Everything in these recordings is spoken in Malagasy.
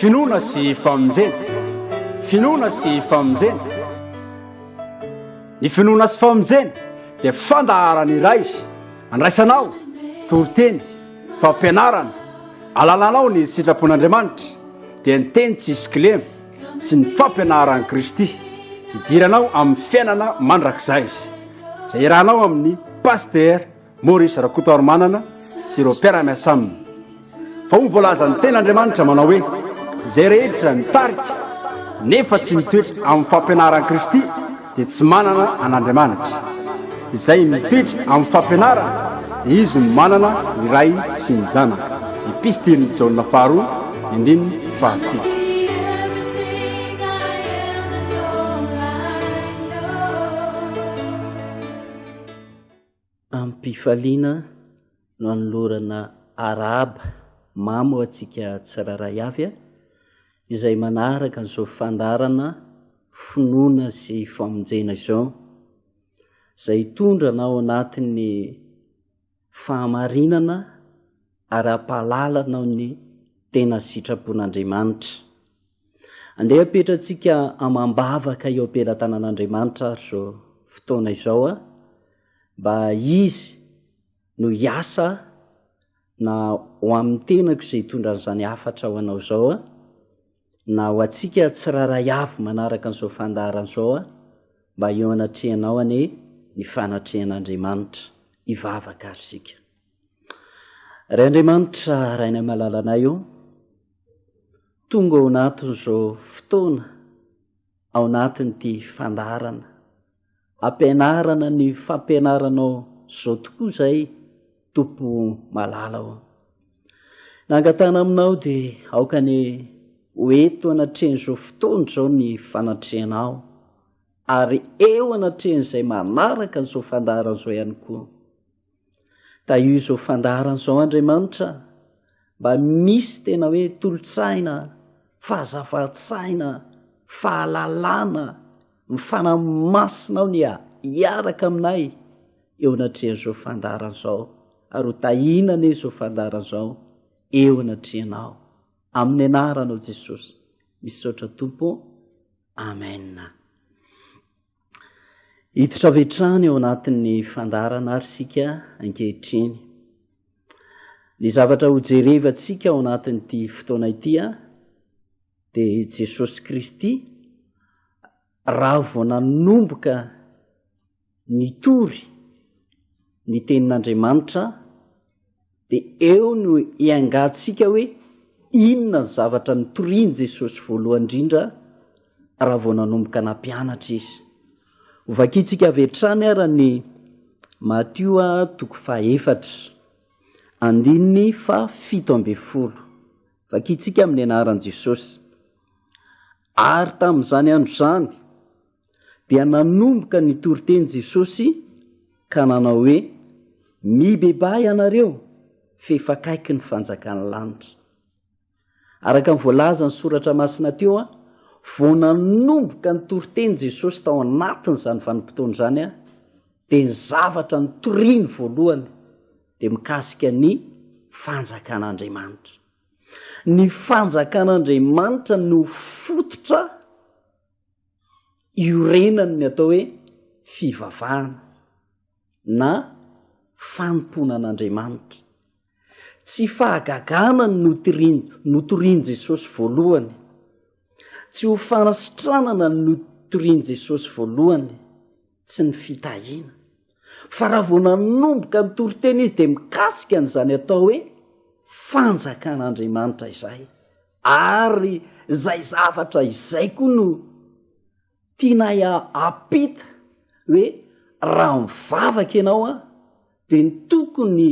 finoana sy famonjena finoana sy famonjena ny finoana sy famonjena dia fandaharana iray andraisanao toviteny fampianarana alalanao ny sitrapon'Andriamanitra dia ny teny tsisy kilema sy ny fampianaran'i Kristy idiranao amin'ny fiainana mandrakizay izay irahanao amin'ny paster Maurice Rakotoarimanana sy ireo mpiara-miasa aminy fa ho voalaza ny ten'Andriamanitra manao hoe izay rehetra mitarika nefa tsy mitoetra amin'ny fampianaran'i Kristy dia tsy manana an'Andriamanitra izay mitoetra amin'ny fampianarana dia izy no manana ny ray sy ny zanaka epistily Jaona faharoa andininy fahasivy. Ampifaliana no anolorana araba mamo atsika tsiraray avy izay manaraka an'izao fandarana finoana sy famonjena izao izay tondranao anatin'ny fahamarinana ara-pahalalana ny tena sitrapon'Andriamanitra. Andeha apetratsika amam-bavaka eo am-pelatanan'Andriamanitra ary izao fotoana izao mba izy no hiasa na ho amin'ny tenako izay hitondran'izany hafatra ho anao izao na ho atsika tsiraray avy manaraka an'izao fandaharana izao mba eo anatrehanao ny fanatrehan'Andriamanitra hivavaka ary sika. Ray Andriamanitra rainay malalanay io tonga ao anatin'izao fotoana ao anatin'ity fandaharana ampianarana ny fampianaranao izao tokoa izay tompo malala ao nangatana aminao dia aoka ny hoeto anatrehan'izao fotoana izao ny fanatrehanao ary eo anatrehan'izay manaraka n'izao fandaharana izao ihany koa. Da io izao fandaharana izao Andriamanitra mba misy tena hoe tolotsaina, fahazavan-tsaina, fahalalana mifanamasinao ny hiaraka aminay eo anatrehan'izao fandaharana izao ary ho tahinana izao fandaharana izao eo anatrehanao amin'ny anaranao Jesosy misaotra Tompo, amen. Hiditra avy hatrany ao anatin'ny fandaharana ary sika ankehitriny. Ny zavatra ho jerevantsika ao anatin'ity fotoana ity dia Jesosy Kristy raha vao nanomboka nitory ny tenin'Andriamanitra dia eo no hiangatsika hoe inona ny zavatra nitoriany Jesosy voalohany indrindra raha vao nanomboka nampianatra izy. Vakitsika avy hatrany ara ny Matio 4:7-7. Vakitsika amin'ny anaran'i Jesosy. Ary tamin'izany andro izany dia nanomboka nitory teny Jesosy ka nanao hoe mibebay ianareo fefakaiky ny fanjakan'ny lanitra. Araka ny voalaza ny soratra masina teo vao nanomboka nitory teny Jesosy tao anatin'izany vanim-potoana izany dia ny zavatra nitoriany voalohany dia mikasika ny fanjakan'Andriamanitra. Ny fanjakan'Andriamanitra no fototra iorenany ny atao hoe fivavahana na fanompoana an'Andriamanitra. Tsy fahagagana ny notoriany Jesosy voalohany, tsy ho fanasitranana ny notoriany Jesosy voalohany, tsy ny fitahiana. Fa raha vao nanomboka nitory teny izy dia mikasika an'izany atao hoe fanjakan'Andriamanitra izay. Ary izay zavatra izay koa no tianay apita hoe raha mivavaka ianao dia ny tokony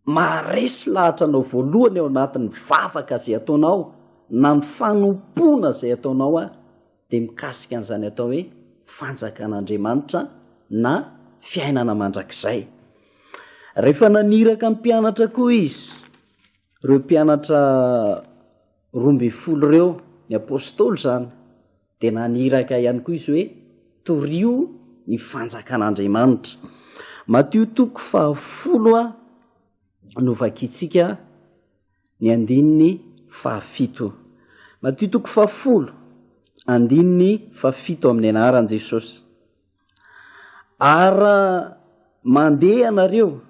maharesy lahatra anao voalohany ao anatin'ny vavaka izay ataonao na ny fanompoana izay ataonao dia mikasika an'izany atao hoe fanjakan'Andriamanitra na fiainana mandrakizay. Rehefa naniraka ny mpianatra koa izy, ireo mpianatra 12 ireo ny apôstôly izany, dia naniraka ihany koa izy hoe torio ny fanjakan'Andriamanitra. Matio 10:10 no vakitsika ny 7. Matitoko 10 andininy 7 amin'ny anaran Jesosy. Ara mandeha anareo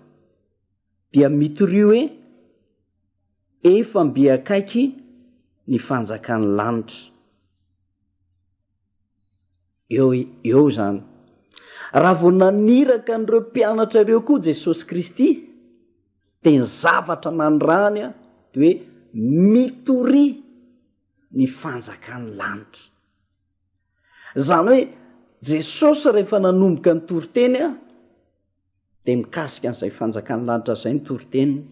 dia mitorio hoe efa mbe akaiky ny fanjakan'ny lanitra. Eo zany. Raha vao naniraka an'ireo mpianatra ireo koa Jesosy Kristy, dia ny zavatra nandrany dia hoe mitory ny fanjakan'ny lanitra. Zany hoe Jesosy rehefa nanomboka ny toriteny dia mikasika an'izay fanjakan'ny lanitra izay ny toriteniny.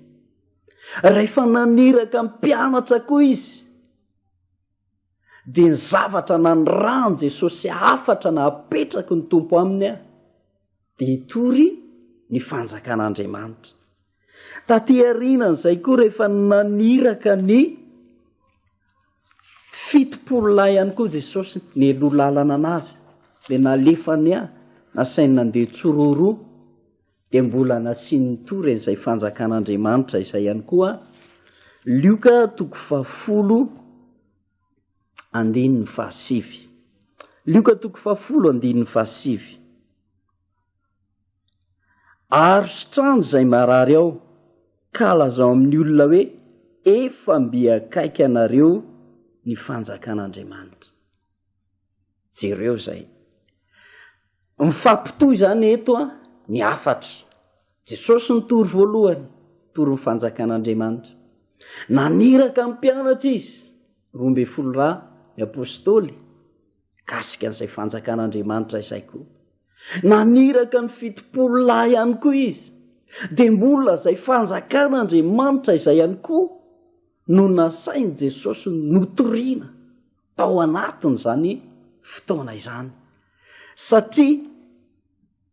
Rehefa naniraka ny mpianatra koa izy, dia ny zavatra nandrany Jesosy afatra na apetraka ny tompo aminy dia hitory ny fanjakan'Andriamanitra. Taty aorianan'izay koa rehefa naniraka ny 70 ihany koa Jesosy ny elo lalana anazy, dia nalefany nasainy nandeha tsororo, dia mbola nasiany tory izay fanjakan'Andriamanitra izay ihany koa. Lioka 10 andininy 7. Lioka 10 andininy 7. Arositrano izay marary ao, ka lazao amin'ny olona hoe efa mbe akaiky anareo ny fanjakan'Andriamanitra. Jereo zay. Mifampitohy zany eto ny afatra. Jesosy ny tory voalohany, tory ny fanjakan'Andriamanitra. Naniraka ny mpianatra izy, 12 ny apôstôly, kasika an'izay fanjakan'Andriamanitra izay koa. Naniraka ny 70 ihany koa izy, dia mbola izay fanjakan'Andriamanitra izay ihany koa no nasainy Jesosy notoriana tao anatiny zany fotoana izany. Satria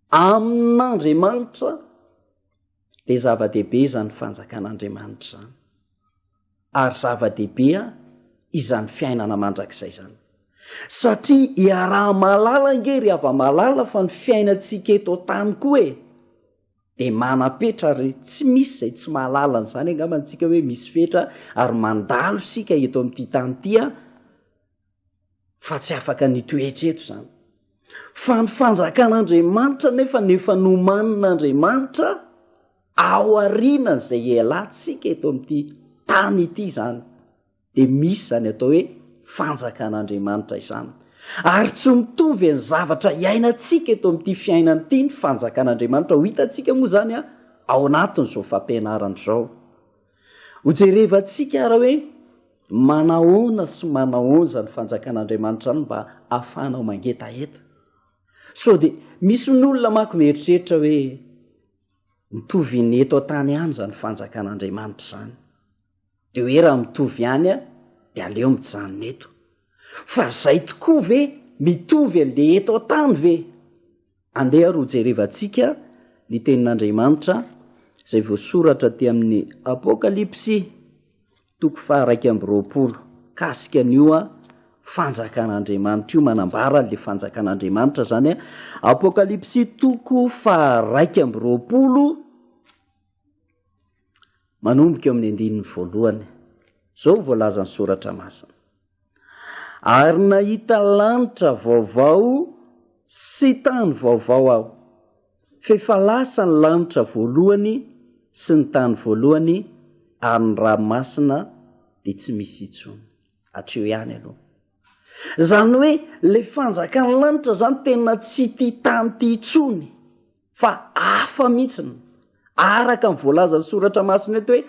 amin'Andriamanitra dia zava-dehibe izany fanjakan'Andriamanitra zany. Ary zava-dehibe izany fiainana mandrakizay zany. Satria iaraha malala ngery ava malala fa ny fiainantsika eto tany koa dia manapetra ary tsy misy izay tsy mahalala zany angamba antsika hoe misy fetra ary mandalo sika eto amin'ity tany ity fa tsy afaka nitoetra eto zany. Fa ny fanjakan'Andriamanitra nefa nomanin'Andriamanitra ao aoriana izay ialantsika eto amin'ity tany ity zany, dia misy zany atao hoe fanjakan'Andriamanitra izany. Ary tsy mitovy ny zavatra iainantsika eto amin'ity fiainana ity ny fanjakan'Andriamanitra ho hitantsika moa zany ao anatin'izao fampianarana izao. Ho jerevantsika raha hoe manahoana sy manahoana ny fanjakan'Andriamanitra ny mba ahafahanao mangetaheta. So dia misy n'olona manko mieritreritra hoe mitovy ny eto tany ihany zany fanjakan'Andriamanitra zany. Dia hoe raha mitovy ihany dia aleo mijanona eto. Fa izay tokoa ve mitovy an'ilay eto tany ve? Andeha ro jerevantsika ny tenin'Andriamanitra izay voasoratra ty amin'ny Apokalipsy 1:20 kasika an'io fanjakan'Andriamanitra io, manambara le fanjakan'Andriamanitra zany Apokalipsy 1:20 manomboka amin'ny 1 zao voalaza ny soratra masina. Ary nahita lanitra vaovao sy tany vaovao aho, fa efa lasa ny lanitra voalohany sy ny tany voalohany, ary ny ranomasina dia tsy misy intsony. Hatreo ihany aloha. Zany hoe le fanjakan'ny lanitra zany tena tsy ty tany ty intsony, fa hafa mihitsiny. Araka ny voalaza ny soratra masina eto hoe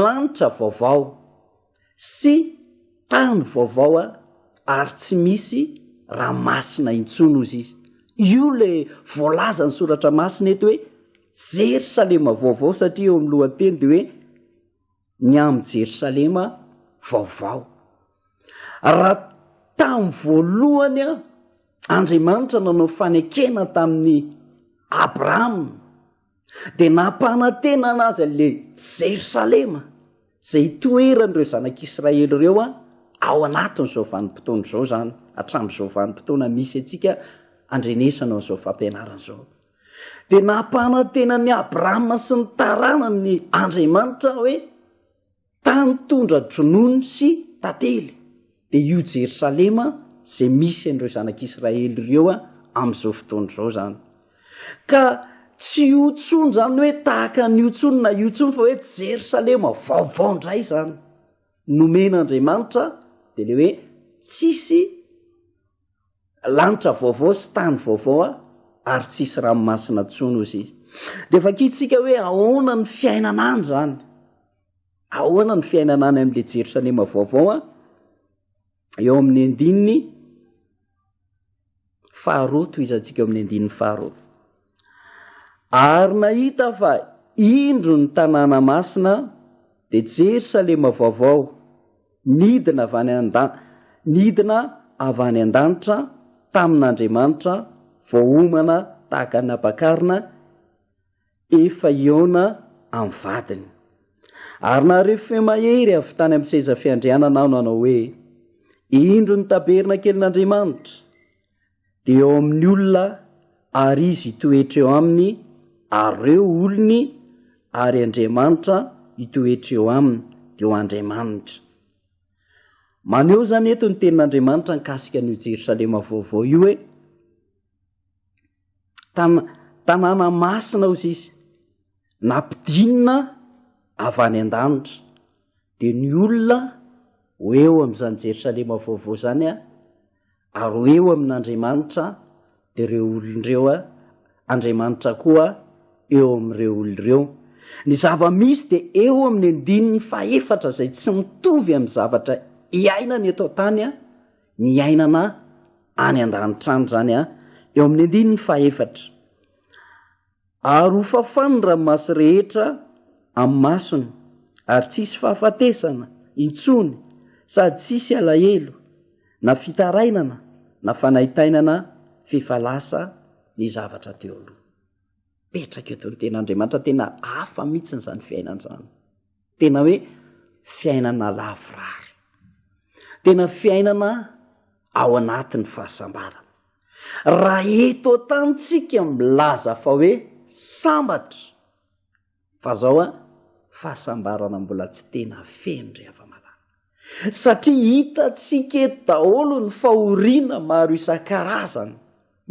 lanitra vaovao sy tany vaovao ary tsy misy ranomasina intsony ozy izy. Io le voalaza ny soratra masina eto hoe Jerosalema vaovao, satria eo amin'ny lohateny dia hoe ny amin'ny Jerosalema vaovao. Raha tamin'ny voalohany Andriamanitra nanao fanekena tamin'ny Abrahama, dia nampanantena anazy le Jerosalema izay toeran'ireo zanak'Israely ireo ao anatin'izao vanim-potoana izao zany, hatramin'izao vanim-potoana misy antsika andrenesana an'izao fampianarana izao. Dia nampanantena ny Abrahama sy ny taranany ny Andriamanitra hoe tany tondra dronono sy tantely. dia io Jerosalema izay misy an'ireo zanak'Israely ireo amin'izao fotoana izao zany. Ka tsy io tsony zany hoe tahaka n'io tsony na io tsony fa hoe Jerosalema vaovao indray zany nomen'Andriamanitra, dia le hoe tsisy lanitra vaovao sy tany vaovao ary tsisy ranomasina tsony ozy izy. Dia efa kitsika hoe ahoana ny fiainana any zany, ahoana ny fiainana any amin'ilay Jerosalema vaovao eo amin'ny andininy faharoa, toy izantsika eo amin'ny andininy faharoa. Ary nahita fa indro ny tanàna masina dia Jerosalema vaovao nidina avy any an-danitra tamin'Andriamanitra, voahomana tahaka ny ampakarina efa iona amin'ny vadiny. Ary naharefy fe mahery avy tany amin'ny seza fiandrianana aho nanao hoe indro ny taberna kelin'Andriamanitra dia eo amin'ny olona ary izy hitoetra eo aminy, ary ireo olony ary Andriamanitra hitoetra eo aminy dia ho Andriamanitra. Maneho zany eto ny tenin'Andriamanitra nikasika an'io Jerosalema vaovao io hoe tanàna masina ozy izy, nampidinina avy any an-danitra, dia ny olona ho eo amin'izany Jerosalema vaovao zany ary ho eo amin'Andriamanitra, dia ireo olon'ireo Andriamanitra koa eo amin'ireo olon'ireo. Ny zava-misy dia eo amin'ny andininy fahaefatra izay tsy mitovy amin'ny zavatra iainana eto tany ny iainana any an-danitra any zany eo amin'ny andininy fahaefatra. Ary ho fafany ny ranomasy rehetra amin'ny masony, ary tsisy fahafatesana intsony sady tsisy alahelo na fitarainana na fanaitainana fifalasa ny zavatra teo aloha. Petraka eto ny ten'Andriamanitra, tena hafa mihitsy n'izany fiainana zany, tena hoe fiainana lavorary, tena fiainana ao anatin'ny fahasambarana. Raha eto tantsika milaza fa hoe sambatra, fa zao fahasambarana mbola tsy tena feno ry hava-malala, satria hitatsika eto daholo ny fahoriana maro isan-karazany.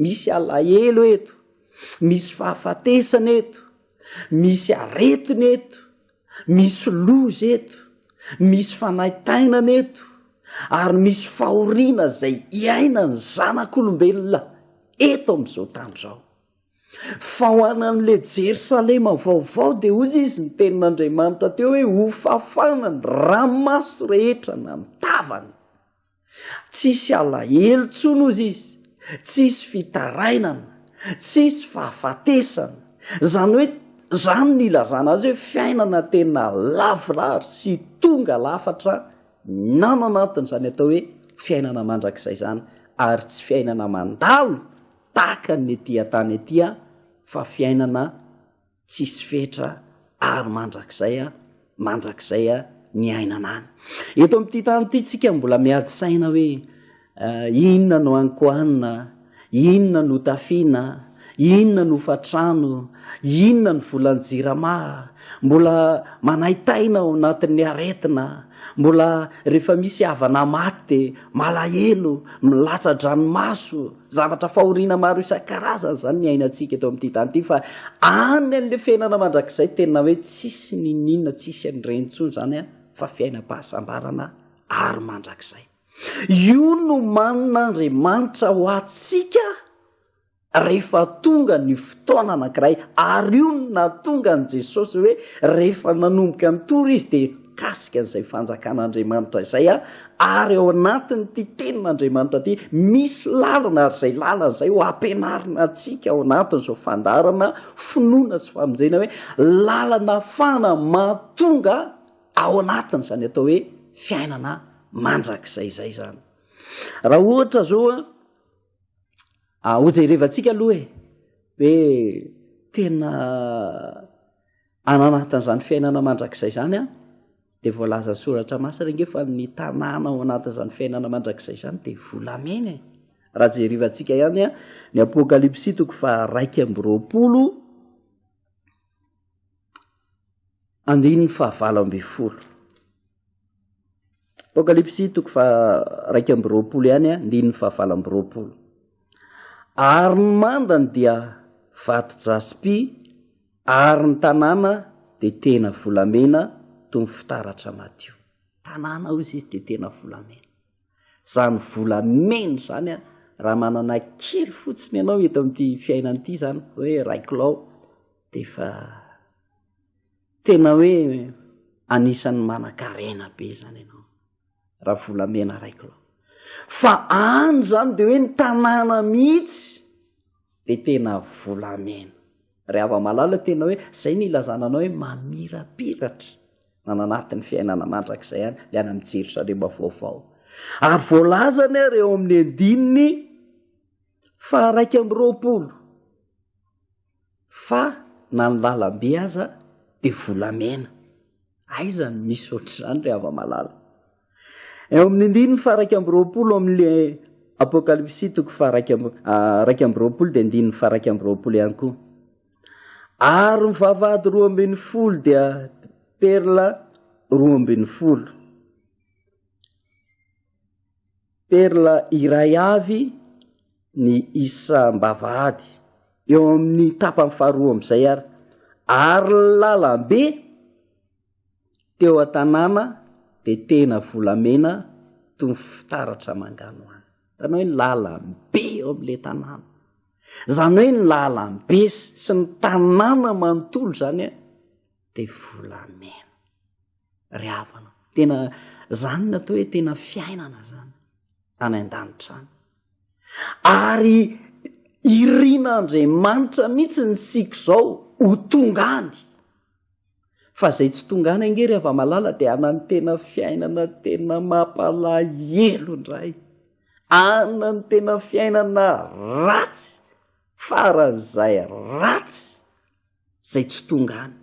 Misy alahelo eto, misy fahafatesana eto, misy aretiny eto, misy loza eto, misy fanaitainana eto, ary misy fahoriana izay iaina ny zanak'olombelona eto amin'izao tany izao. Fa ho an'ilay Jerosalema vaovao dia ozy izy ny tenin'Andriamanitra teo hoe ho fafana ny ranomaso rehetra na ny tavany, tsisy alahelo tsony ozy izy, tsisy fitarainana, tsisy fahafatesana. Zany hoe zany ny ilazana azy hoe fiainana tena lavorary sy tonga lafatra nana anatin'izany atao hoe fiainana mandrakizay zany, ary tsy fiainana mandalo tahaka ny etỳ tany etỳ, fa fiainana tsisy fetra ary mandrakizay ny ainana any. Eto amin'ity tany ity tsika mbola miady saina hoe inona no ankoanina, inona no tafiana, inona no fatrano, inona ny volan'ny jirama, mbola manaitaina ao anatin'ny aretina, mbola rehefa misy havana maty dia malahelo, milatsa-dranomaso, zavatra fahoriana maro isan-karazany zany ny ainantsika eto amin'ity tany ity. Fa any an'ilay fiainana mandrakizay tena hoe tsisy ninina, tsisy an'ireny intsony zany fa fiainam-pahasambarana ary mandrakizay. Io no manana Andriamanitra ho atsika rehefa tonga ny fotoana anankiray, ary io no nahatonga an' Jesosy hoe rehefa nanomboka nitory izy dia kasika an'izay fanjakan'Andriamanitra izay ary ao anatin'ity tenin'Andriamanitra ity misy lalana, ary izay lalana izay ho ampianarina atsika ao anatin'izao fandarana finoana sy famonjena hoe lalana fana mahatonga ao anatin'izany atao hoe fiainana mandrakizay izay zany. Raha ohatra zao hojerevantsika aloha hoe tena ananatin'izany fiainana mandrakizay zany dia voalaza soratra masina nge fa ny tanàna ao anatin'izany fiainana mandrakizay zany dia volamena. Raha jerevantsika ihany ny Apokalipsy 1:20 andininy 20. Apokalipsy toko fa 2:20 ihany a, ndiny 7:20. Ary ny mandany dia vato jaspi, ary ny tanàna de tena volamena toy ny fitaratra madio. Tanàna ozy izy de tena volamena. Zany volamena zany a, raha manana kely fotsiny ianao eto amin'ity fiainan'ity zany hoe raikilao, de fa tena hoe anisan'ny manan-karena be zany ianao raha volamena raikilao. Fa any zany de hoe ny tanàna mihitsy de tena volamena. Rehefa malala tena hoe zay ny ilazananao hoe mamirapiratra nananatin'ny fiainana mandrakizay any le any amin'ny Jerosalema vaovao. Ary voalazany a reo amin'ny andininy 2:20 fa na ny lalam-be aza de volamena. Aiza ny misy ohatr'izany rehefa malala. Eo amin'ny andininy 2:20 amin'le Apokalipsy toko 2:20 de andininy 2:20 ihany koa. Ary ny vavahady 12 dia perla 12. Perla iray avy ny isam-bavahady eo amin'ny tapany faharoa amin'izay ary. Ary lalam-be teo an-tanàna de tena volamena toy ny fitaratra mangano any. Tana hoe lalam-be eo amin'le tanàna. Zany hoe ny lalam-be sy ny tanàna manontolo zany a de volamena. Ryhavana. Tena zany natao hoe tena fiainana zany any an-danitra any. Ary irian'Andriamanitra mihitsy ny siko zao ho tongany. Fa zay tsy tongany ange rehefa malala de anany tena fiainana tena mampalahelo indray. Anany tena fiainana ratsy, faran'izay ratsy, zay tsy tongany.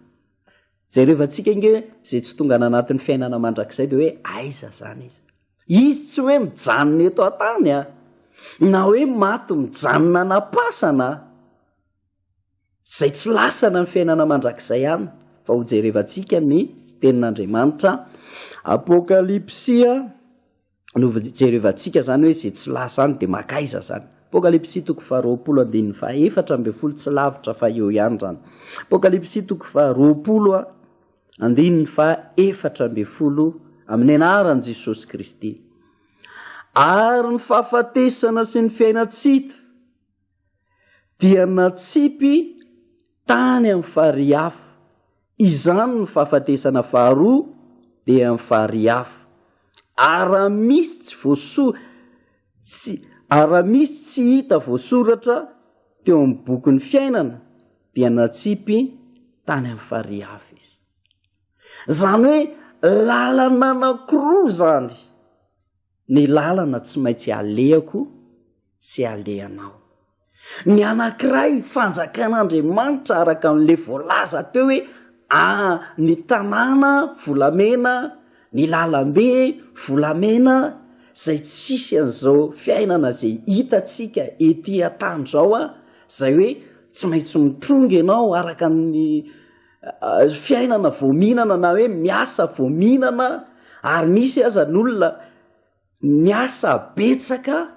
Zay rehefantsika inge zay tsy tongany anatin'ny fiainana mandrakizay de hoe aiza zany izy. Izy tsy hoe mijanona eto an-tany a, na hoe maty mijanona napasana, zay tsy lasana ny fiainana mandrakizay any. Fa ho jerevantsika ny tenin'Andriamanitra Apokalipsia no jerevantsika zany hoe zay tsy lasa any de makaiza zany. Apokalipsy toko 2:4 tsy lavitra fa eo ihany zany. Apokalipsy toko 2:4 amin'ny anaran'i Jesosy Kristy. Ary ny fahafatesana sy ny fiainatsita dia natsipy tany amin'ny fariafo. Izany ny fahafatesana faharoa dia amin'ny fariafo. Ara misy tsy hita voasoratra teo amin'ny bokin'ny fiainana dia natsipy tany amin'ny fariafo izy. Zany hoe lalana anankiroa zany. Ny lalana tsy maintsy alehako sy alehanao. Ny anankiray fanjakan'Andriamanitra araka n'le voalaza teo hoe ny tanàna volamena, ny lalam-be volamena, zay tsisy an'izao fiainana zay hitatsika ety an-tany zao a, zay hoe tsy maintsy mitrongy ianao araka ny fiainana voaminana na hoe miasa voaminana. Ary misy aza n'olona miasa betsaka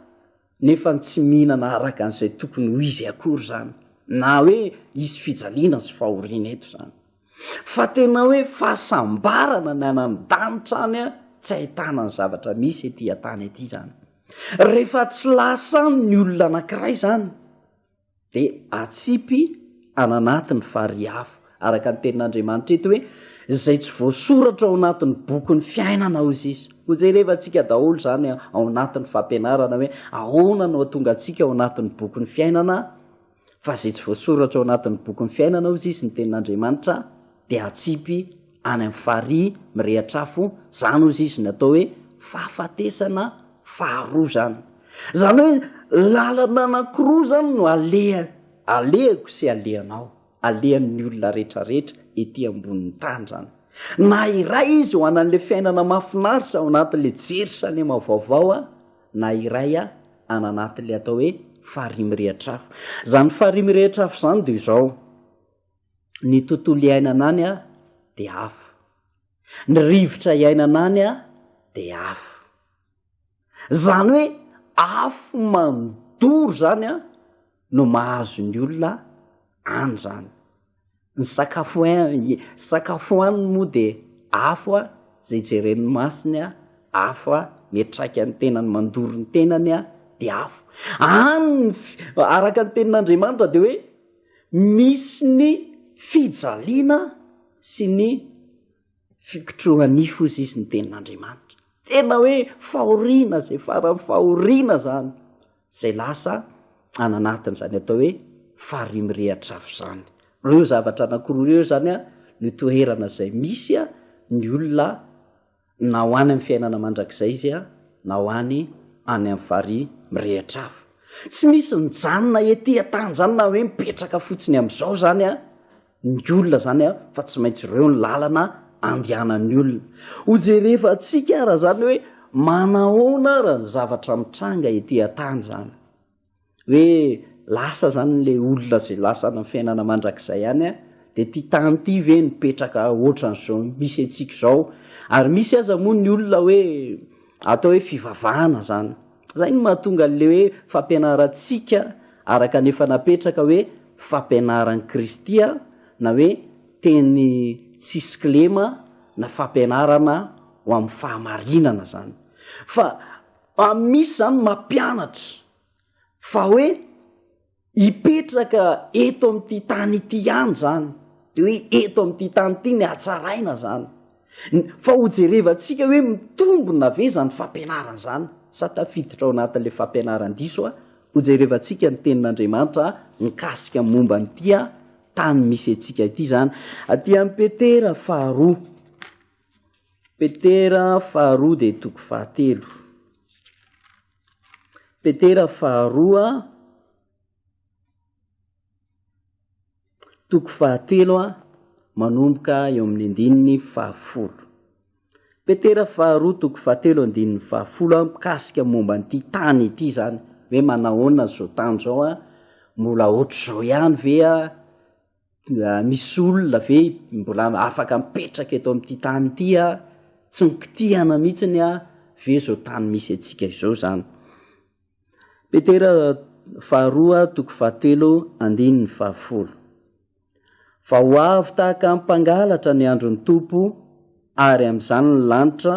nefa tsy mihinana araka an'izay tokony ho izy akory zany, na hoe isy fijaliana sy fahoriana eto zany. Fa tena hoe fahasambarana ny anan-danitra any a, tsy ahitana ny zavatra misy ety an-tany ety zany. Rehefa tsy lasa ny olona anankiray zany de atsipy ananatin'ny fariafo araka ny tenin'Andriamanitra eto hoe zay tsy voasoratra ao anatin'ny bokin'ny fiainana ozy izy. Ho jerevantsika daholo zany ao anatin'ny fampianarana hoe ahoana no atonga antsika ao anatin'ny bokin'ny fiainana, fa zay tsy voasoratra ao anatin'ny bokin'ny fiainana ozy izy ny tenin'Andriamanitra de atsipy any amin'ny farihy mirehatra-afo. Zany ozy izy natao hoe fahafatesana faharoa zany. Zany hoe lalana anankiroa zany no alehako sy alehanao, alehan'ny olona rehetrarehetra ety ambonin'ny tany zany. Na iray izy ho anan'le fiainana mahafinaritra ao anatin'le Jerosalema vaovao a, na iray a ananatin'le atao hoe farihy mirehatra-afo. Zany farihy mirehatra-afo zany de izao: ny tontolo iainana any a de hafa, ny rivotra iainana any a dia afo. Zany hoe afo mandoro zany a no mahazo ny olona any zany. Ny sakafo any moa dia afo a zay jeren'ny masiny a, afo a metraika ny tenany mandoro ny tenany a dia afo. Any araka ny tenin'Andriamanitra dia hoe misy ny fijaliana sy ny fikotrohan'ifo izy ny tenin'Andriamanitra. Tena hoe fahoriana, zay farany fahoriana zany, zay lasa ananatiny zany atao hoe farihy mirehatra afo zany. Reo zavatra anankiroa reo zany a no toerana zay misy a ny olona na ho any amin'ny fiainana mandrakizay izy a, na ho any amin'ny farihy mirehatra afo. Tsy misy nijanona ety an-tany zany na hoe mipetraka fotsiny amin'izao zany a ny olona zany a, fa tsy maintsy ireo ny lalana andehanan'ny olona. Ho jerefa antsika raha zany hoe manahoana raha ny zavatra mitranga ety an-tany zany, hoe lasa zany le olona zay lasa ny fiainana mandrakizay any a, dia ty tany ty ve nipetraka ohatran'izao misy antsika izao. Ary misy aza moa ny olona hoe atao hoe fivavahana zany. Zay no mahatonga le hoe fampianarantsika araka nefa napetraka hoe fampianaran'ny Kristy na hoe teny tsisy kilema na fampianarana ho amin'ny fahamarinana zany. Fa misy zany mampianatra fa hoe hipetraka eto amin'ity tany ity ihany zany, dia hoe eto amin'ity tany ity ny hatsaraina zany. Fa ho jerevantsika hoe mitombona ve zany fampianarana zany, sa tafiditra ao anatin'ilay fampianaran-diso a. Ho jerevantsika ny tenin'Andriamanitra mikasika momba n'ity tany misy antsika ity zany. Aty amin'ny Petera faharoa, Petera faharoa dia toko fahatelo. Petera faharoa toko fahatelo manomboka eo amin'ny andininy fahafolo. Petera faharoa toko fahatelo andininy fahafolo mikasika momba n'ity tany ity zany, hoe manahoana zao tany zao mbola ohatr'izao ihany ve misy olona ve mbola afaka mipetraka eto amin'ity tany ity tsy mikitihana mihitsiny ve zao tany misy antsika izao zany. Petera faharoa toko fahatelo andininy fahafolo. Fa ho avy tahaka amin'ny mpangalatra ny andron'ny Tompo, ary amin'izany ny lanitra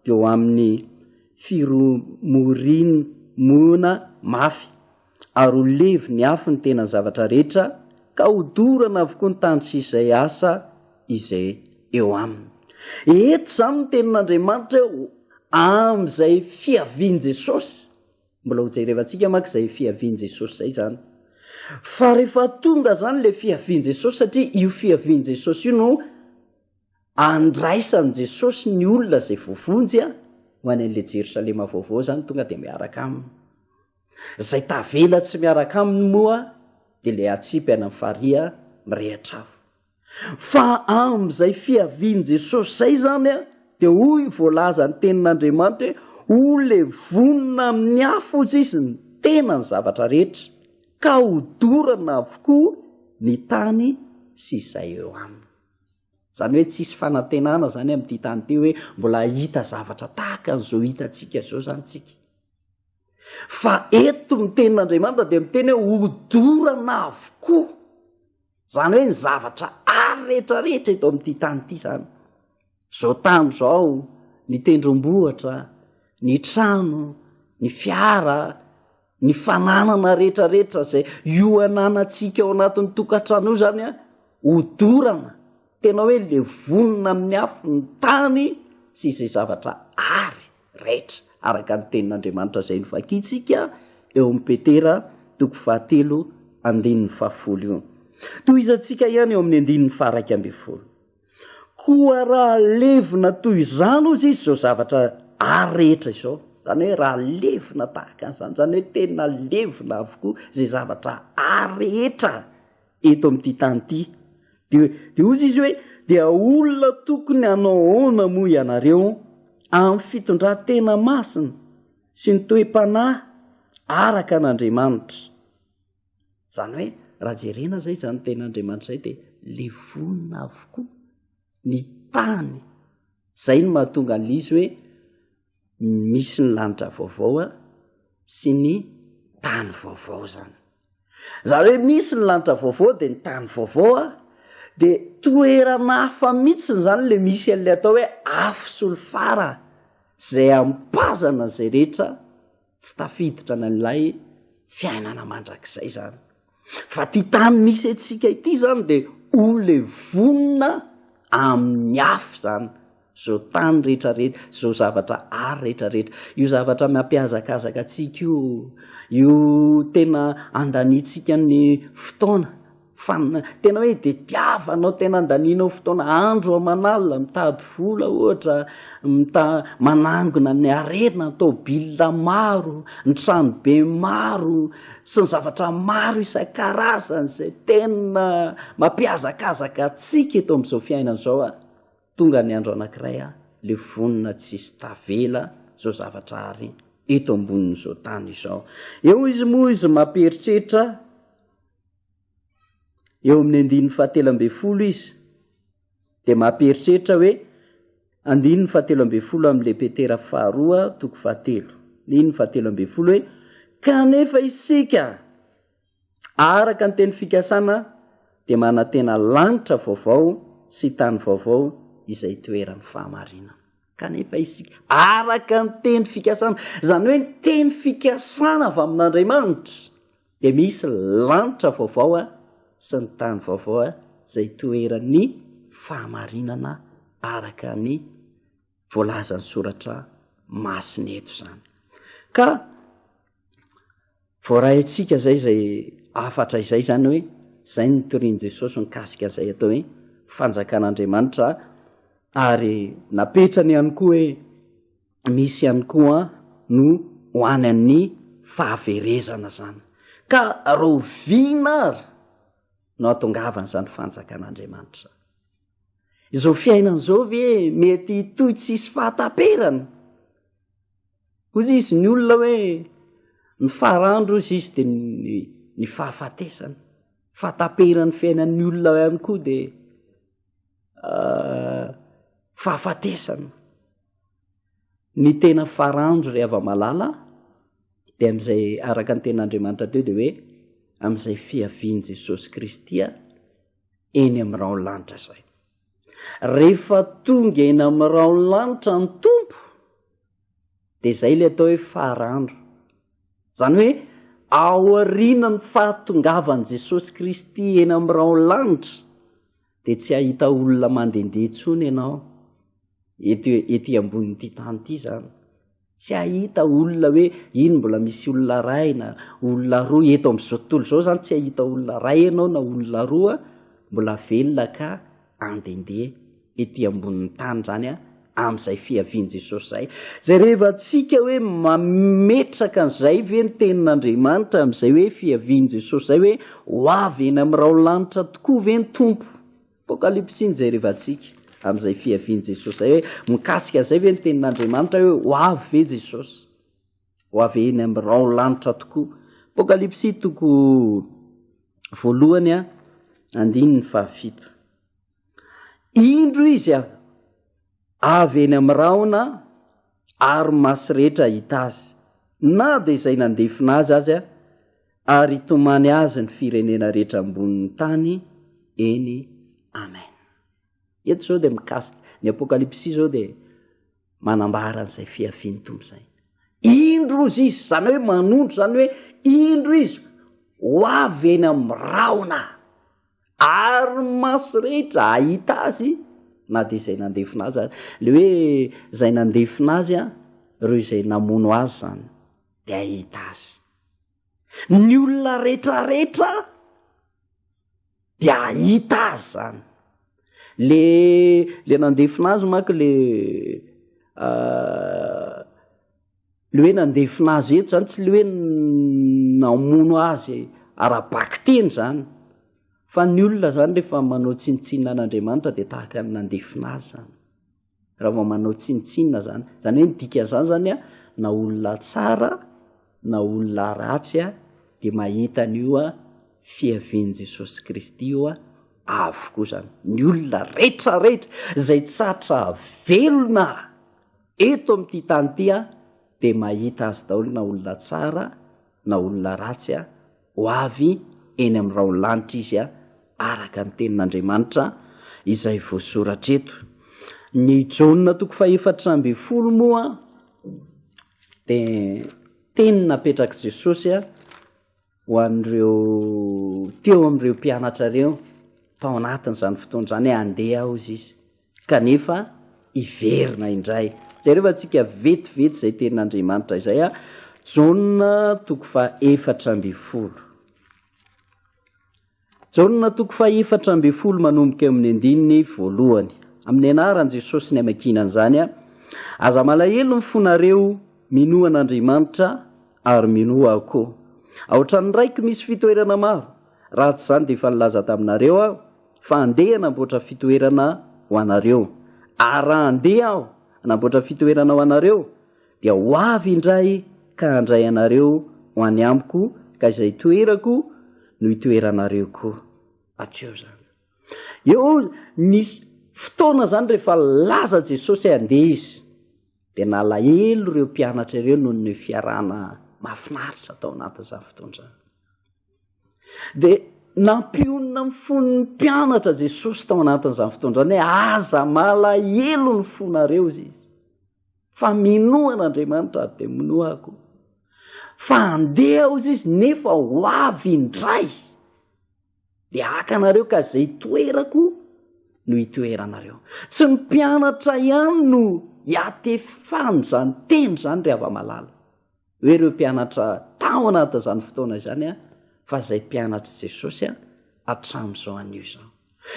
dia ho amin'ny firomoina mafy, ary ho levy ny afo ny tena zavatra rehetra, ka ho dorana avokoa ny tany sisay asa izay eo aminy. Eto zany ny tenin'Andriamanitra amin'izay fiavian' Jesosy. Mbola ho jerevantsika manko izay fiavian' Jesosy zay zany. Fa rehefa tonga zany le fiavian' Jesosy, satria io fiavian' Jesosy io no andraisan' Jesosy ny olona zay voavonjy ho any an'ilay Jerosalema vaovao zany, tonga dia miaraka aminy. Zay tavela tsy miaraka aminy moa dia le atsipy any amin'ny farihy mirehatra afo. Fa amin'izay fiavian' Jesosy zay zany dia hoy voalaza ny tenin'Andriamanitra ho levonina amin'ny afo izy ny tena ny zavatra rehetra, ka hodorana avokoa ny tany sy izay eo aminy. Zany hoe tsisy fanantenana zany amin'ity tany ity hoe mbola hita zavatra tahaka an'izao hitantsika zao zany tsika. Fa eto ny tenin'Andriamanitra dia miteny hoe hodorana avokoa. Zany hoe ny zavatra rehetrarehetra eto amin'ity tany ity zany. Zao tany zao, ny tendrombohitra, ny trano, ny fiara, ny fananana rehetrarehetra zay ioananantsika ao anatin'ny tokantrano io zany hodorana, tena hoe levonina amin'ny afo ny tany sy izay zavatra rehetra araka ny tenin'Andriamanitra zay novakiantsika eo amin'ny Petera toko fahatelo andininy fahafolo io. Toy izantsika ihany eo amin'ny andininy faha 1:12. Koa raha levina toy izany ozy izy zao zavatra rehetra izao, zany hoe raha levina tahaka an'izany, zany hoe tena levina avokoa zay zavatra rehetra eto amin'ity tany ity, dia ozy izy hoe dia olona tokony hanao ahoana moa ianareo amin'ny fitondran-tena masina sy ny toe-panahy araka an'Andriamanitra. Zany hoe raha jerena zay zany tenin'Andriamanitra zay dia levonina avokoa ny tany. Zay no mahatonga an'izy hoe misy ny lanitra vaovao a sy ny tany vaovao zany. Zany hoe misy ny lanitra vaovao de ny tany vaovao a de toerana hafa mihitsiny zany le misy an'le atao hoe afo sy ny fara zay ampazana zay rehetra tsy tafiditra n'ilay fiainana mandrakizay zany. Fa ty tany misy atsika ity zany de ole vonona amin'ny afo zany zao tany rehetrarehetra, zao zavatra ary rehetrarehetra, io zavatra mampiazakazaka atsika io tena andanitsika ny fotoana tena hoe de tiavanao tena andaninao fotoana andro aman'alina mitady vola ohatra manangona ny arena ny tôbilina maro, ny tranobe maro sy ny zavatra maro isan-karazany zay tena mampiazakazaka atsika eto amin'izao fiainana zao a tonga ny andro anankiray a le vonona tsisy tavela zao zavatra ary eto ambonin'izao tany izao. Eo izy moa izy mampieritreritra eo amin'ny 1:17 izy de mampieritreritra hoe 1:17 amin'le Petera 2:7 1:17 hoe kanefa isika araka ny teny fikasana de manantena lanitra vaovao sy tany vaovao izay toeran'ny fahamarinana. Kanefa isika araka ny teny fikasana zany hoe ny teny fikasana avy amin'Andriamanitra de misy lanitra vaovao a sy ny tany vaovao a zay toeran'ny fahamarinana araka ny voalazan'ny soratra masina eto zany. Ka voaray atsika zay afatra izay zany hoe zay ny torian Jesosy mikasika zay atao hoe fanjakan'Andriamanitra ary napetrany ihany koa hoe misy ihany koa no ho any amin'ny fahaverezana zany. Ka rovina ary no atongavana zany fanjakan'Andriamanitra. Izao fiainana zao ve mety toy tsisy fahataperana? Ozy izy ny olona hoe ny farandro izy de ny fahafatesana. Fahataperan'ny fiainan'ny olona ihany koa de fahafatesana. Ny tena farandro rehefa malala de amin'izay araka ny ten'Andriamanitra teo de hoe amin'izay fiavian' Jesosy Kristy eny amin'ny raolanitra zay. Rehefa tonga eny amin'ny raolanitra ny tompo de zay le atao hoe farandro. Zany hoe aorianan'ny fahatongavan'i Jesosy Kristy eny amin'ny raolanitra de tsy ahita olona mandendeha intsony ianao ety ambonin'ity tany ity zany. Tsy ahita olona hoe ino mbola misy olona ray na olona roa eto amin'izao tontolo zao zany tsy ahita olona ray ianao na olona roa mbola velona ka andendeha ety ambonin'ny tany zany amin'izay fiavian' Jesosy zay. Zay rehefa tsika hoe mametraka an'izay ve ny tenin'Andriamanitra amin'izay hoe fiavian' Jesosy zay hoe ho avy eny amin'ny raolanitra tokoa ve ny tompo. Apokalipsy zay rehefa tsika amin'izay fiavian' Jesosy zay hoe mikasika zay ve ny tenin'Andriamanitra hoe ho avy ve Jesosy, ho avy eny amin'ny raolanitra tokoa. Apokalipsy 1:7. Indro izy avy eny amin'ny raona ary masy rehetra hita azy na de izay nandefina azy ary tomany azy ny firenena rehetra ambonin'ny tany eny. Amen. Eto zao de mikasika ny Apokalipsy zao de manambara an'izay fiavian'ny tompo zay. Indro izy zany hoe manondro zany hoe indro izy ho avy eny amin'ny raona ary masy rehetra ahita azy na de izay nandefina azy le hoe izay nandefina azy reo izay namono azy zany de ahita azy. Ny olona rehetrarehetra de ahita azy zany. Le nandefina azy manko le hoe nandefina azy eto zany tsy le hoe namono azy ara-bakteny zany fa ny olona zany rehefa manao tsinitsinina an'Andriamanitra de tahaka ny nandefina azy zany. Raha manao tsinitsinina zany hoe midika zany na olona tsara na olona ratsy de mahita an'io fiavian' Jesosy Kristy io avokoa zany. Ny olona rehetrarehetra zay tsatra velona eto amin'ity tany ty a dia mahita azy daholo na olona tsara na olona ratsy a ho avy eny amin'ny raolanitra izy a araka ny tenin'Andriamanitra izay voasoratra eto. Ny Jaona 4:12 moa dia teny napetraka Jesosy a ho an'ireo teo amin'ireo mpianatra ireo tao anatin'izany fotoana izany hoe handeha aho izy kanefa hiverina indray. Zay rehefa antsika vetivety izay tenin'Andriamanitra izay a. Jaona 4:12. Jaona 4:12 manomboka amin'ny andininy voalohany. Amin'ny anaran'i Jesosy ny amakinan'izany a. Aza malahelo ny fonareo minoa an'Andriamanitra ary minoa aho koa. Ao trano raiky misy fitoerana maro. Raha tsy izany dia efa nilaza taminareo aho fa andeha hanamboatra fitoerana ho anareo. Ary raha andeha aho hanamboatra fitoerana ho anareo dia ho avy indray ka handray anareo ho any amiko ka izay toerako no hitoeranareo koa. Hatreo zany. Eo ny fotoana zany rehefa laza Jesosy handeha izy dia nalahelo ireo mpianatra ireo noho ny fiarahana mahafinaritra tao anatin'izany fotoana izany. Dia nampionona ny fon'ny mpianatra Jesosy tao anatin'izany fotoana izany hoe aza malahelo ny fonareo izy fa minoa an'Andriamanitra ary dia minoa ako. Fa andeha aho izy nefa ho avy indray dia haka anareo ka izay toerako no hitoeranareo. Tsy ny mpianatra ihany no hiatefany izany teny izany rehefa malala. Hoe ireo mpianatra tao anatin'izany fotoana izany a, fa izay mpianatra Jesosy a hatramin'izao anio izao.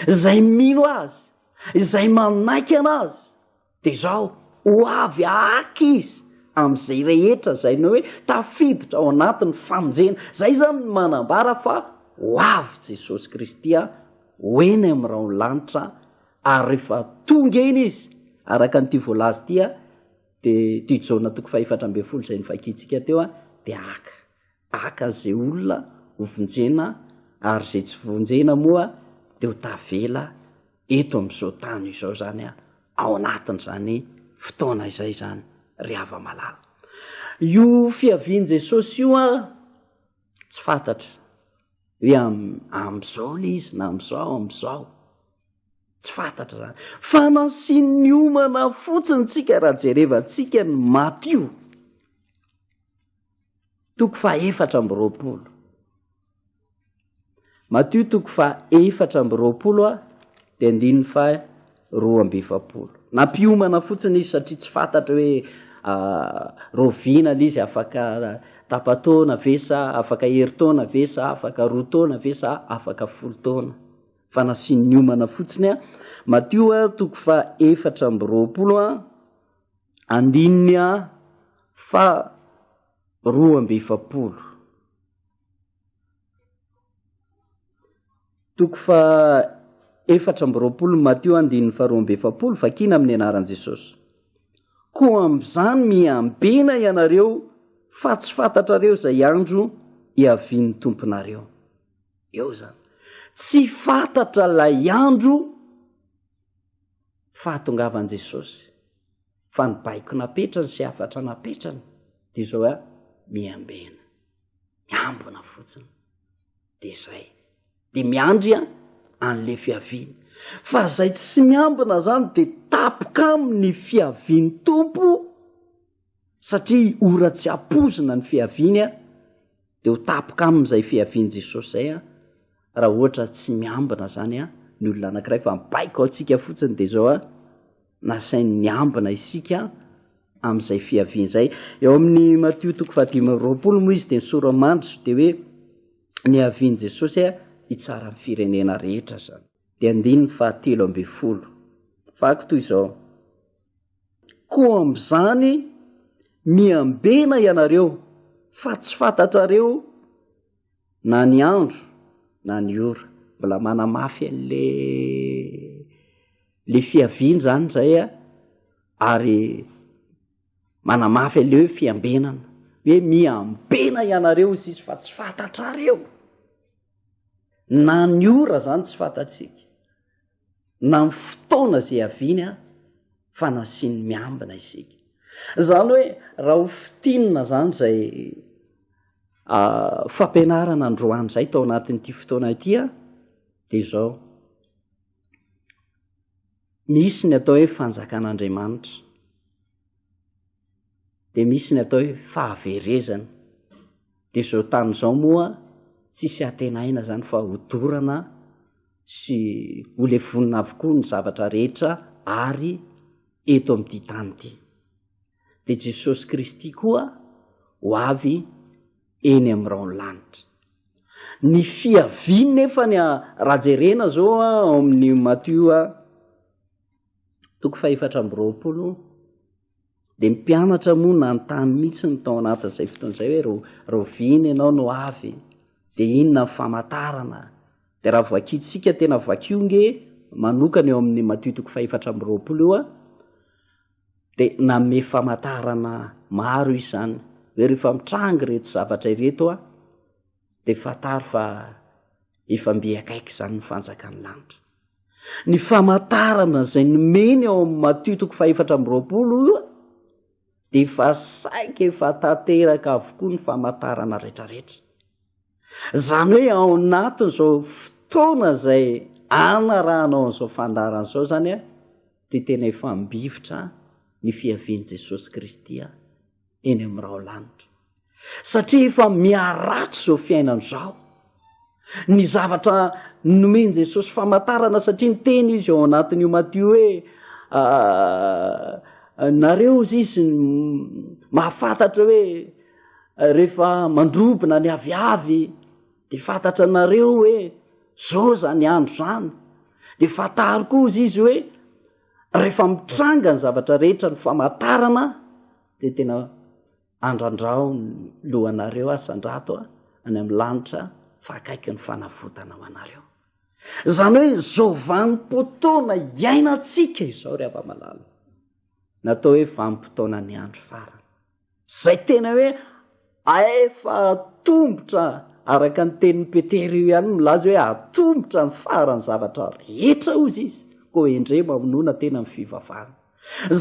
Izay mino azy, izay manaiky anazy dia izao ho avy haka izy amin'izay rehetra izay no hoe tafiditra ao anatin'ny famonjena. Izay zany manambara fa ho avy Jesosy Kristy a ho eny amin'ny raolanitra ary rehefa tonga eny izy araka n'ity voalaza ity a dia ty Jaona 4:12 izay nivakiantsika teo a dia haka izay olona ho vonjena ary izay tsy vonjena moa dia ho tavela eto amin'izao tany izao zany a ao anatin'izany fotoana izay zany rehefa malala. Io fiavian' Jesosy io a tsy fantatra hoe amin'izao le izy na amin'izao tsy fantatra zany. Fa nasiany homana fotsiny tsika raha jerevantsika ny Matio 4:20. Matio 4:20 a dia 2:20. Nampiomana fotsiny izy satria tsy fantatra hoe roviana le izy afaka tapataona ve sa afaka heritaona ve sa afaka roa taona ve sa afaka 10 taona. Fa nasiany homana fotsiny a. Matio 4:20 a andininy a 2:20. 4:20 Matio 2:20 vakina amin'ny anaran'i Jesosy. Koa amin'izany miambena ianareo fa tsy fantatrareo izay andro hiavian'ny tomponareo. Eo zany. Tsy fantatra ilay andro fahatongavan'i Jesosy. Fa ny baiko napetrany sy afatra napetrany dia izao a miambena. Miambina fotsiny. Dia izay. Dia miandry an'ilay fiaviany. Fa izay tsy miambina zany dia tapoka amin'ny fiavian'ny tompo satria ora tsy hampozina ny fiaviany a dia ho tapoka amin'izay fiavian'i Jesosy izay a raha ohatra tsy miambina zany a ny olona anankiray. Fa mibaiko antsika fotsiny dia izao a nasainy miambina isika amin'izay fiaviany izay. Eo amin'ny Matio 5:20 moa izy dia ny soramandry dia hoe ny havian'i Jesosy a hitsara ny firenena rehetra zany. Dia 13:20 fako toy izao. Koa amin'izany miambena ianareo fa tsy fantatrareo na ny andro na ny ora. Mbola manamafy le fiaviany zany zay a ary manamafy an'ilay hoe fiambenana hoe miambena ianareo izy fa tsy fantatrareo na ny ora zany tsy fantatsika na ny fotoana izay haviany a fa nasiany miambina isika. zany hoe raha ho fitinina zany zay fampianarana androany zay tao anatin'ity fotoana itya de zao misy ny atao hoe fanjakan'Andriamanitra de misy ny atao hoe fahaverezana de zao tany zao moa tsisy atenaina zany fa hodorana sy ho levonina avokoa ny zavatra rehetra ary eto amin'ity tany ity de Jesosy Kristy koa ho avy eny amin'irao ny lanitra ny fiaviany nefa ny rajerena zao ao amin'ny Matthieu 4:20 de mpianatra moa nanontany mihitsy ny tao anatin'izay fotoan'izay hoe roviny ianao no avy de inona ny famantarana de raha vakitsika tena vakio nge manokana eo amin'ny Matthieu 4:20 io de nanome famantarana maro izany hoe rehefa mitrangy reto zavatra ireto de fatary fa efa mbe akaiky zany ny fanjakan'ny lanitra ny famantarana zay nomeny ao amin'ny Matthieu 4:20 io de fa saika efa tanteraka avokoa ny famantarana rehetrarehetra zany hoe ao anatin'izao fotoana zay anaranao an'izao fandarana zao zany de tena efa mbivotra ny fiavian'i Jesosy Kristy eny amin'irao lanitra satria efa miarato zao fiainana zao ny zavatra nomeny Jesosy famantarana satria nyteny izy ao anatin'io Matthieu hoe nareo izy mahafantatra hoe rehefa mandrobona ny aviavy de fantatra nareo hoe zao zany andro zany de fatary koa izy hoe rehefa mitranga ny zavatra rehetra ny famantarana de tena andrandrao lohanareo asandrato any amin'ny lanitra fa akaiky ny fanavotana ho anareo zany hoe zao vanim-potoana iainantsika izao ry ava-malala natao hoe vanim-potoana ny andro farany zay tena hoe efa atombotra araka ny tenin'ny Petera io ihany milaza hoe atombotra ny farany zavatra rehetra ozy izy ko endre mamonona tena ny fivavahana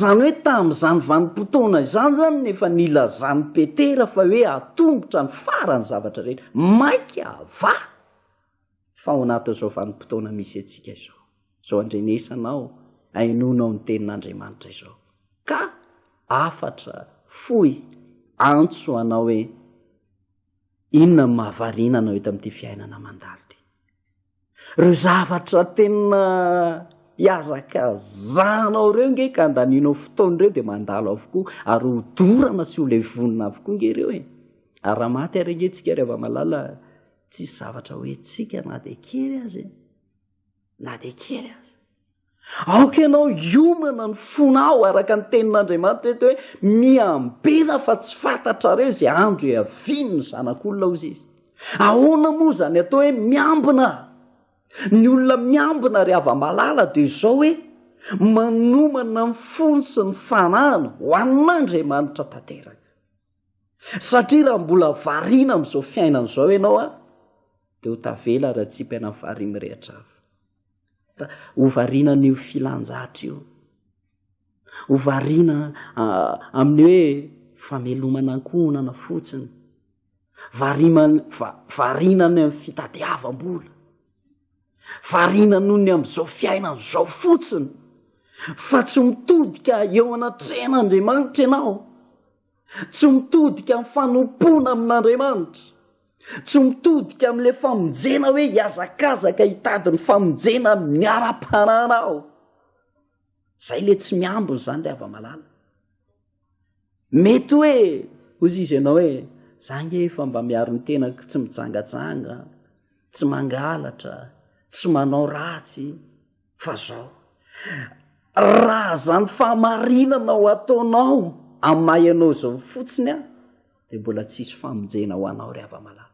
zany hoe tamin'izany vanim-potoana izany zany nefa nilazan'ny Petera fa hoe atombotra ny farany zavatra rehetra maika ava fa ao anatin'izao vanim-potoana misy atsika izao zao andrenesanao ainonao ny tenin'Andriamanitra izao ka afatra foy antso anao hoe inona ny mahavarinanao eto amin'ity fiainana mandalo reo zavatra tena iazakazanao reo nge ka andaninao fotoana reo de mandalo avokoa ary hodorana sy ho levonina avokoa nge reo ary raha maty arengentsika ry ava-malala tsisy zavatra hoetsika na de kery azy na de kery azy aoka ianao iomana ny fonao araka ny tenin'Andriamanitra eto hoe miambena fa tsy fantatra reo zay andro eaviny ny zanak'olona ozy izy ahoana moa zany atao hoe miambina ny olona miambina ry ava-malala de zao hoe manomana ny fony sy ny fanahana ho an'Andriamanitra tanteraka satria raha mbola variana amin'izao fiainana zao ianao de ho tavela raha tsy mpiaina vary mirehatra ho variana n'io filanjatra io ho variana amin'ny hoe famelomana ankonana fotsiny variana ny amin'ny fitadiavam-bola variana noho ny amin'izao fiainana zao fotsiny fa tsy mitodika eo anatrehan'Andriamanitra ianao tsy mitodika amin'ny fanompona amin'Andriamanitra tsy mitodika amin'le famonjena hoe hiazakazaka hitady ny famonjena miara-pananao zay le tsy miambiny zany le ava-malala mety hoe ozy izy ianao hoe zange efa mba miaro ny tenako tsy mijangajanga tsy mangalatra tsy manao ratsy fa zao raha zany fahamarinana ho ataonao amin'ny maha ianao zao fotsiny de mbola tsisy famonjena ho anao ry ava-malala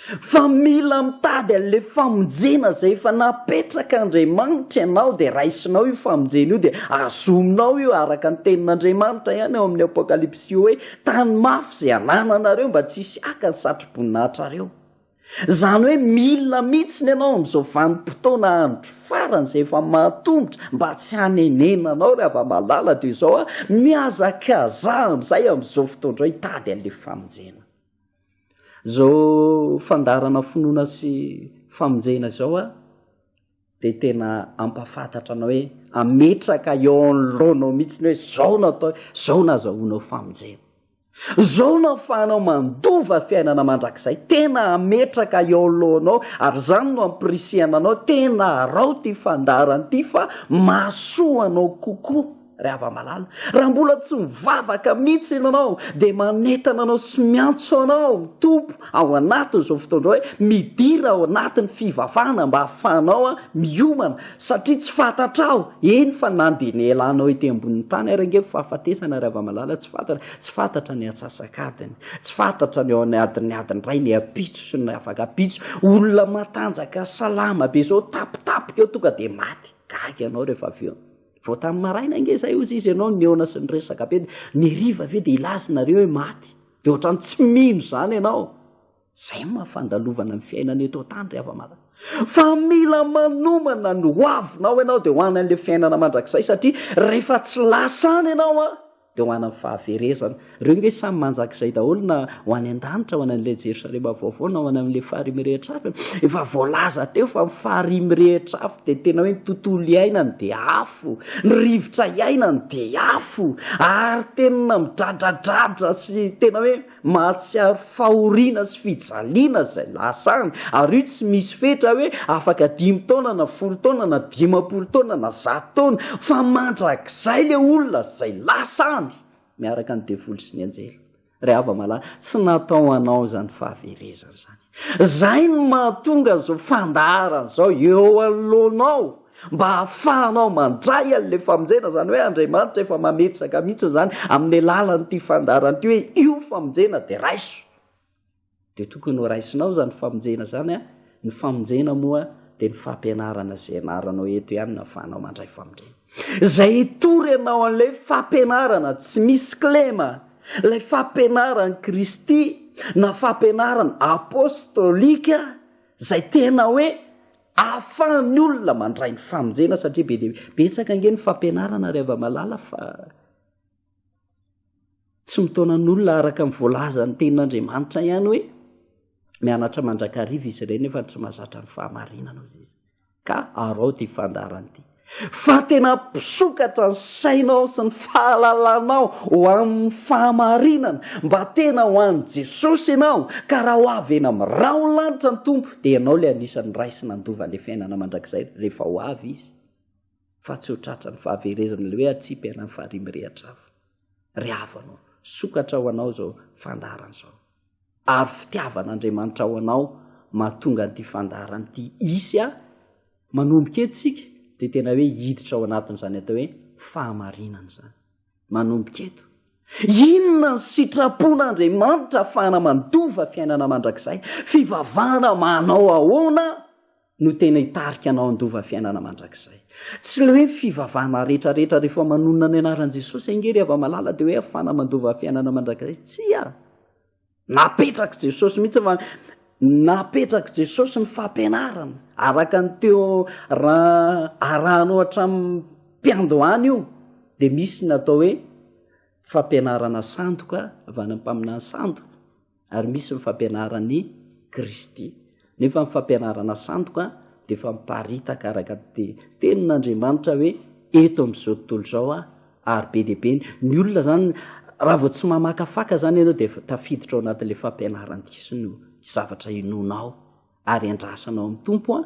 fa mila mitady an'le famonjena zay efa napetraka Andriamanitra ianao de raisinao io famonjena io de azominao io araka ny tenin'Andriamanitra ihany ao amin'ny Apokalipsy io hoe tany mafy zay alana anareo mba tsisy aka ny satroboninahitra reo Zany hoe milina mihitsiny ianao am'izao vanim-potoana andro farany zay efa mahatombotra mba tsy hanenenanao rehefa malala toy izao a miazakazaha am'izay am'izao fotoandro hitady an'le famonjena. Zao fandarana finoana sy famonjena zao a de tena ampafantatra anao hoe ametraka eo anoloanao mihitsiny hoe zao natao zao nazahoanao famonjena, zao nafahanao mandova fiainana mandrakizay, tena ametraka eo alohanao ary zany no ampirisiana anao tena arao ty fandarana ty fa mahasoa anao kokoa rehefa malala. Raha mbola tsy mivavaka mihitsy ianao de manentana anao sy miantso anao mitompo ao anatin'izao fotoandro hoe midira ao anatin'ny fivavahana mba hahafahanao a miomana satria tsy fantatrao eny fa nandeny elanao ety ambonin'ny tany ary nge fahafatesana rehefa malala tsy fantatra ny atsasakadiny, tsy fantatra ny ao aniadiny ray ny apitso sy ny afaka apitso. Olona matanjaka salama be zao tapitapika eo tonga de maty gaga ianao rehefa avy eo. Vao tamin'ny maraina nge zay ozy izy ianao niona sy ny resaka be ny riva ve de ilazynareo hoe maty de ohatrany tsy mino zany ianao. Zay mahafandalovana ny fiainana eto tany rehefa malala. Fa mila manomana ny hoavinao ianao de ho anan'le fiainana mandrakizay satria rehefa tsy lasana ianao a de ho anan'ny fahaverezana. Reo nge samy manjakizay daholo na ho any an-danitra ho anan'le Jerosalema vaovao na ho anan'le faharimy rehetra avy. Efa voalaza teo fa ny faharimy rehetra avy de tena hoe ny tontolo iainany de afo, ny rivotra iainany de afo ary tena midradradratra sy tena hoe mahatsiaro fahoriana sy fijaliana zay lasany ary io tsy misy fetra hoe afaka 5 taona na 10 taona na 50 taona na 100 taona fa mandrakizay le olona zay lasany miaraka ny devoly sy ny anjely rehefa malala. Tsy natao anao zany fahaverezana zany. Zay no mahatonga zao fandarana zao eo alohanao mba hahafahanao mandray an'le famonjena zany hoe Andriamanitra efa mametsaka mihitsy zany amin'ny alalan'ity fandarana ty hoe io famonjena de raiso. De tokony ho raisinao zany famonjena zany a. Ny famonjena moa de ny fampianarana zay anaranao eto ihany na ahafahanao mandray famonjena. Zay tory ianao an'le fampianarana tsy misy klema, ilay fampianarana Kristy na fampianarana apostolika zay tena hoe ahafahan'ny olona mandray ny famonjena satria be de betsaka nge ny fampianarana rehefa malala fa tsy mitaonan'olona araka ny voalaza ny tenin'Andriamanitra ihany hoe mianatra mandrakariva izy ireny nefa tsy mahazatra ny fahamarinana ozy izy ka arao ty fandarana ty fa tena mpisokatra ny sainao sy ny fahalalanao ho amin'ny fahamarinana mba tena ho an'i Jesosy ianao ka raha ho avy eny amin'ny rao lanitra ny tompo de ianao le anisan'ny ray sy nandova le fiainana mandrakizay rehefa ho avy izy fa tsy ho tratra ny fahaverezana le hoe atsipy ana ny faharimy rehatra avy. Ry havanao sokatra ho anao zao fandarana zao ary fitiavan'Andriamanitra ho anao mahatonga an'ity fandarana ty isy a manomboka etsika de tena hoe hiditra ao anatin'izany atao hoe fahamarinana zany manomboka eto. Inona ny sitrapon'Andriamanitra ahafahana mandova fiainana mandrakizay? Fivavahana manao ahoana no tena hitarika anao andova fiainana mandrakizay? Tsy le hoe fivavahana rehetrarehetra rehefa manonona ny anaran'i Jesosy ange rehefa malala de hoe ahafahana mandova fiainana mandrakizay. Tsy a napetraka Jesosy mihitsy fa napetraka Jesosy ny fampianarana araka ny teo raha arahanao hatramin'ny mpiandohany io de misy natao hoe fampianarana sandoka avy any ampaminany sandoka ary misy ny fampianarany Kristy. Nefa ny fampianarana sandoka de fa miparitaka araka de tenin'Andriamanitra hoe eto amin'izao tontolo zao a ary be dehibe ny olona zany raha vao tsy mamakafaka zany ianao de tafiditra ao anatin'le fampianarana ty sy no zavatra inonao ary andrasanao amin'ny tompo a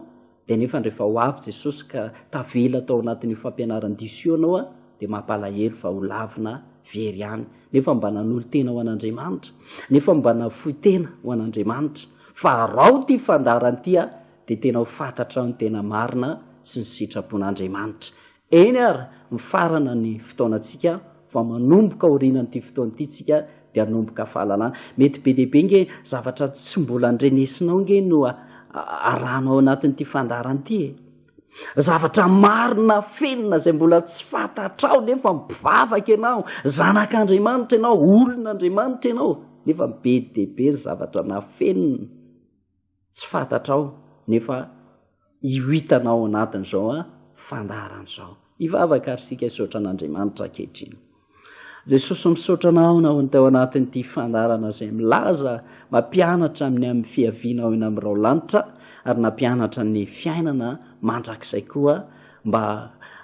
de nefa rehefa ho avy Jesosy ka tavela tao anatin'io fampianarana diso ianao a de mampalahelo fa ho lavina very ihany nefa mba nanolo tena ho an'Andriamanitra nefa mba nafoy tena ho an'Andriamanitra fa rao ty fandarana ty a de tena ho fantatra ny tena marina sy ny sitrapon'Andriamanitra. Eny ary mifarana ny fotoanantsika fa manomboka orinan'ity fotoan'ity tsika de hanomboka fahalalana. Mety be dehibe nge zavatra tsy mbola andrenesinao nge no arahanao anatin'ity fandarana ty zavatra marina fenina zay mbola tsy fantatrao nefa mivavaka ianao zanak'Andriamanitra ianao olon'Andriamanitra ianao nefa be dehibe zavatra nafenina tsy fantatrao nefa ioitanao anatin'izao fandaharan'izao. Ivavaka ary sika isotra an'Andriamanitra ankehitriny. Jesosy misaotra anao nao ny tao anatin'ity fandarana izay milaza mampianatra amin'ny fiavianao eny amin'ny rao lanitra ary nampianatra ny fiainana mandrakizay koa mba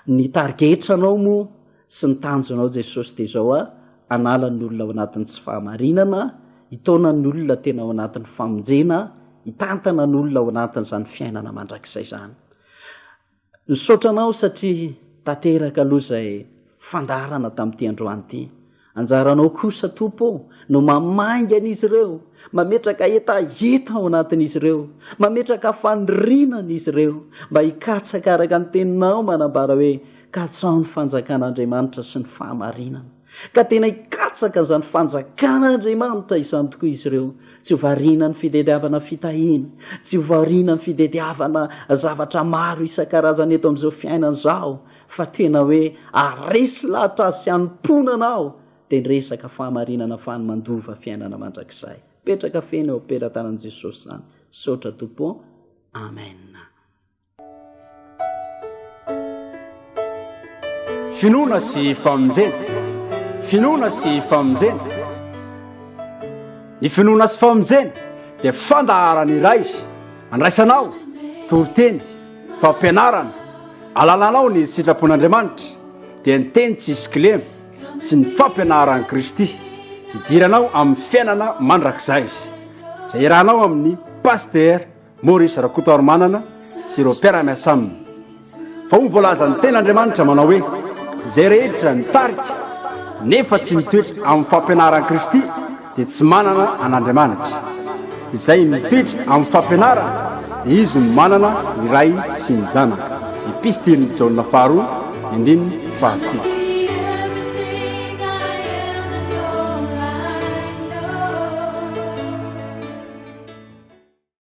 ny tarigetranao moa sy ny tanjonao Jesosy dia izao anala ny olona ao anatin'ny tsy fahamarinana, hitona ny olona tena ao anatin'ny famonjena, hitantana ny olona ao anatin'izany fiainana mandrakizay izany. Misaotranao satria tanteraka aloha izay fandarana tamin'ity androany ity. Anjaranao kosa Tompo no mamaingana izy ireo, mametraka etaeta ao anatin'izy ireo, mametraka faniriana izy ireo, mba hikatsaka araka ny teninao manambara hoe katsao ny fanjakan'Andriamanitra sy ny fahamarinana. Ka tena hikatsaka izany fanjakan'Andriamanitra izany tokoa izy ireo. Tsy ho variana ny fidediavana fitahiana, tsy ho variana ny fidediavana zavatra maro isan-karazany eto amin'izao fiainana izao, fa tena hoe aresy lahatra azy sy hanomponanao dia nyresaka fahamarinana fany mandova fiainana mandrakizay. Petraka feno eo am-pelantanan'i Jesosy izany. Saotra Tompo. Amen. Finoana sy famonjena. Finoana sy famonjena. Ny finoana sy famonjena dia fandaharana iray andraisanao toviteny fampianarana alalanao ny sitrapon'Andriamanitra dia ny teny tsisy kilema sy ny fampianaran'i Kristy hidiranao amin'ny fiainana mandrakizay. Izay irahanao amin'ny paster Maurice Rakotoarimanana sy ireo mpiara-miasa aminy. Fa ho voalaza ny ten'Andriamanitra manao hoe izay rehetra nitarika nefa tsy mitoetra amin'ny fampianaran'i Kristy dia tsy manana an'Andriamanitra. Izay mitoetra amin'ny fampianarana dia izy manana ny ray sy ny zanaka. Epistily Jaona faharoa 2:7.